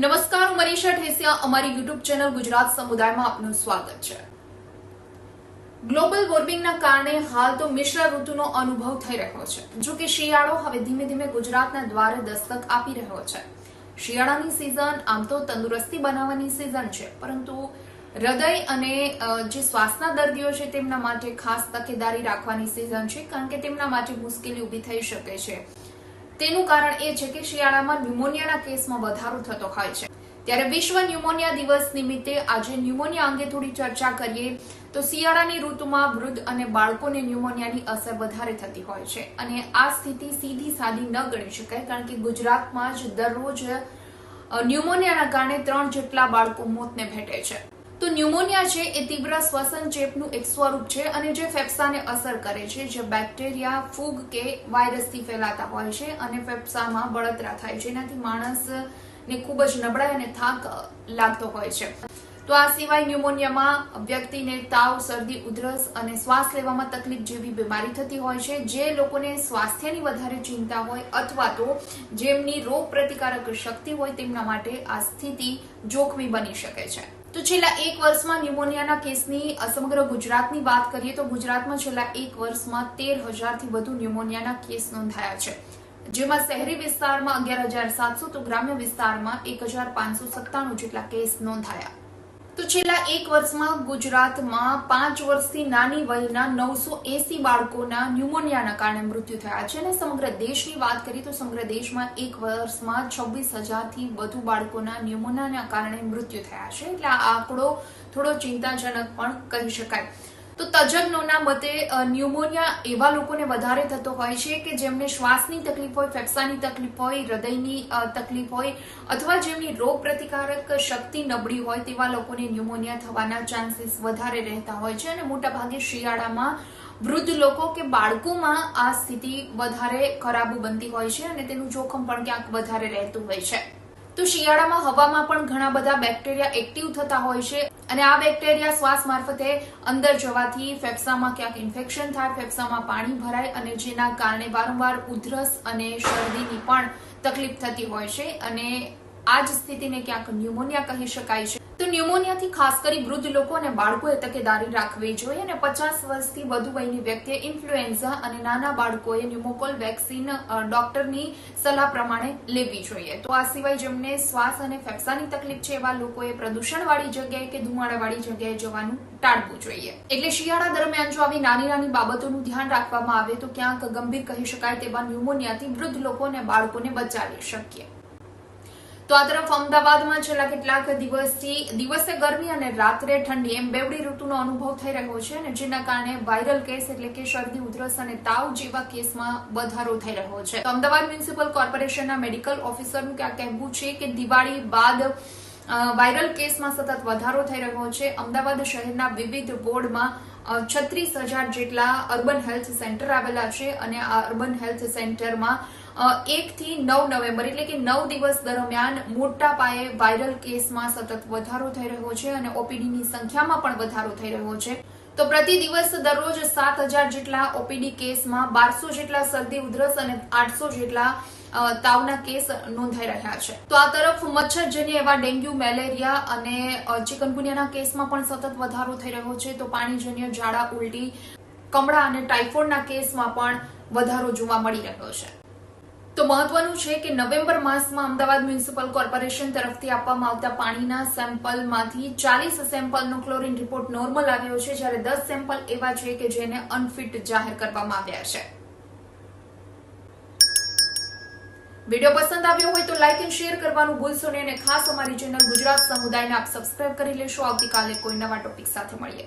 નમસ્કાર, હું મનીષા ઠેસિયા. અમારી યુટ્યુબ ચેનલ ગુજરાત સમુદાયમાં આપનું સ્વાગત છે. ગ્લોબલ વોર્મિંગના કારણે હાલ તો મિશ્ર ઋતુનો અનુભવ થઈ રહ્યો છે. જો કે શિયાળો હવે ધીમે ધીમે ગુજરાતના દ્વારે દસ્તક આપી રહ્યો છે. શિયાળાની સિઝન આમ તો તંદુરસ્તી બનાવવાની સિઝન છે, પરંતુ હૃદય અને જે શ્વાસના દર્દીઓ છે તેમના માટે ખાસ તકેદારી રાખવાની સિઝન છે, કારણ કે તેમના માટે મુશ્કેલી ઊભી થઈ શકે છે. તેનું કારણ એ છે કે શિયાળામાં ન્યુમોનિયાના કેસમાં વધારો થતો હોય છે. ત્યારે વિશ્વ ન્યુમોનિયા દિવસ નિમિત્તે આજે ન્યુમોનિયા અંગે થોડી ચર્ચા કરીએ. તો શિયાળાની ઋતુમાં વૃદ્ધ અને બાળકોને ન્યુમોનિયાની અસર વધારે થતી હોય છે, અને આ સ્થિતિ સીધી સાદી ન ગણી શકાય, કારણ કે ગુજરાતમાં જ દરરોજ ન્યુમોનિયાના કારણે 3 જેટલા બાળકો મોતને ભેટે છે. તો ન્યુમોનિયા છે એ તીવ્ર શ્વસન ચેપનું એક સ્વરૂપ છે, અને જે ફેફસાને અસર કરે છે, જે બેક્ટેરિયા, ફૂગ કે વાયરસથી ફેલાતા હોય છે અને ફેફસામાં બળતરા થાય છે, જેનાથી માણસને ખૂબ જ નબળાઈ અને થાક લાગતો હોય છે. તો આ સિવાય ન્યુમોનિયામાં વ્યક્તિને તાવ, શરદી, ઉધરસ અને શ્વાસ લેવામાં તકલીફ જેવી બીમારી થતી હોય છે. જે લોકોને સ્વાસ્થ્યની વધારે ચિંતા હોય અથવા તો જેમની રોગ પ્રતિકારક શક્તિ હોય તેમના માટે આ સ્થિતિ જોખમી બની શકે છે. તો છેલ્લા 1 વર્ષમાં ન્યુમોનિયાના કેસની સમગ્ર ગુજરાતની વાત કરીએ તો ગુજરાતમાં છેલ્લા 1 વર્ષમાં 13,000 થી વધુ ન્યુમોનિયાના કેસ નોંધાયા છે, જેમાં શહેરી વિસ્તારમાં 11,700 તો ગ્રામ્ય વિસ્તારમાં 1,597 જેટલા કેસ નોંધાયા. તો છેલ્લા 1 વર્ષમાં ગુજરાતમાં 5 વર્ષથી નાની વયના 980 બાળકોના ન્યુમોનિયાના કારણે મૃત્યુ થયા છે, અને સમગ્ર દેશની વાત કરીએ તો સમગ્ર દેશમાં 1 વર્ષમાં 26,000 થી વધુ બાળકોના ન્યુમોનિયાના કારણે મૃત્યુ થયા છે. એટલે આ આંકડો થોડો ચિંતાજનક પણ કહી શકાય. તો તજજ્ઞોના મતે ન્યુમોનિયા એવા લોકોને વધારે થતો હોય છે કે જેમને શ્વાસની તકલીફ હોય, ફેફસાની તકલીફ હોય, હૃદયની તકલીફ હોય, અથવા જેમની રોગ પ્રતિકારક શક્તિ નબળી હોય તેવા લોકોને ન્યુમોનિયા થવાના ચાન્સીસ વધારે રહેતા હોય છે. અને મોટાભાગે શિયાળામાં વૃદ્ધ લોકો કે બાળકોમાં આ સ્થિતિ વધારે ખરાબ બનતી હોય છે, અને તેનું જોખમ પણ ક્યાંક વધારે રહેતું હોય છે. તો શિયાળામાં હવામાં પણ ઘણા બધા બેક્ટેરિયા એક્ટિવ થતા હોય છે, અને આ બેક્ટેરિયા શ્વાસ મારફતે અંદર જવાથી ફેફસામાં ક્યાંક ઇન્ફેક્શન થાય, ફેફસામાં પાણી ભરાય, અને જેના કારણે વારંવાર ઉધરસ અને શરદીની પણ તકલીફ થતી હોય છે, અને આ જ સ્થિતિને ક્યાંક ન્યુમોનિયા કહી શકાય છે. તો ન્યુમોનિયાથી ખાસ કરી વૃદ્ધ લોકો અને બાળકોએ તકેદારી રાખવી જોઈએ, અને 50 વર્ષથી વધુ વયની વ્યક્તિએ ઇન્ફ્લુએન્ઝા અને નાના બાળકોએ ન્યુમોકોલ વેક્સિન ડોક્ટરની સલાહ પ્રમાણે લેવી જોઈએ. તો આ સિવાય જેમને શ્વાસ અને ફેફસાની તકલીફ છે એવા લોકોએ પ્રદૂષણવાળી જગ્યાએ કે ધુમાડાવાળી જગ્યાએ જવાનું ટાળવું જોઈએ. એટલે શિયાળા દરમિયાન જો આવી નાની નાની બાબતોનું ધ્યાન રાખવામાં આવે તો ક્યાંક ગંભીર કહી શકાય તેવા ન્યુમોનિયાથી વૃદ્ધ લોકો અને બાળકોને બચાવી શકીએ. તો આ તરફ અમદાવાદમાં છેલ્લા કેટલાક દિવસથી દિવસે ગરમી અને રાત્રે ઠંડી એમ બેવડી ઋતુનો અનુભવ થઈ રહ્યો છે, અને જેના કારણે વાયરલ કેસ એટલે કે શરદી, ઉધરસ અને તાવ જેવા કેસમાં વધારો થઈ રહ્યો છે. તો અમદાવાદ મ્યુનિસિપલ કોર્પોરેશનના મેડિકલ ઓફિસરનું ક્યાં કહેવું છે કે દિવાળી બાદ વાયરલ કેસમાં સતત વધારો થઈ રહ્યો છે. અમદાવાદ શહેરના વિવિધ વોર્ડમાં 36,000 જેટલા અર્બન હેલ્થ સેન્ટર આવેલા છે, અને આ અર્બન હેલ્થ સેન્ટરમાં 1 થી 9 નવેમ્બર એટલે કે 9 દિવસ દરમિયાન મોટા પાયે વાયરલ કેસમાં સતત વધારો થઈ રહ્યો છે, અને ઓપીડીની સંખ્યામાં પણ વધારો થઈ રહ્યો છે. તો પ્રતિ દિવસ દરરોજ 7,000 જેટલા ઓપીડી કેસમાં 1200 જેટલા શરદી, ઉધરસ અને 800 જેટલા તાવના કેસ નોંધાઈ રહ્યા છે. તો આ તરફ મચ્છરજન્ય એવા ડેન્ગ્યુ, મેલેરિયા અને ચિકનગુનિયાના કેસમાં પણ સતત વધારો થઈ રહ્યો છે. તો પાણીજન્ય ઝાડા, ઉલટી, કમળા અને ટાઇફોઇડના કેસમાં પણ વધારો જોવા મળી રહ્યો છે. તો મહત્વનું છે કે નવેમ્બર માસમાં અમદાવાદ મ્યુનિસિપલ કોર્પોરેશન તરફથી આપવામાં આવતા પાણીના સેમ્પલમાંથી 40 સેમ્પલનો ક્લોરીન રિપોર્ટ નોર્મલ આવ્યો છે, જ્યારે 10 સેમ્પલ એવા છે કે જેને અનફિટ જાહેર કરવામાં આવ્યા છે. વિડીયો પસંદ આવ્યો હોય તો લાઇક અને શેર કરવાનું ભૂલશો નહીં, અને ખાસ અમારી ચેનલ ગુજરાત સમુદાયને આપ સબસ્ક્રાઇબ કરી લેશો. આવતીકાલે કોઈ નવા ટોપિક સાથે મળીએ.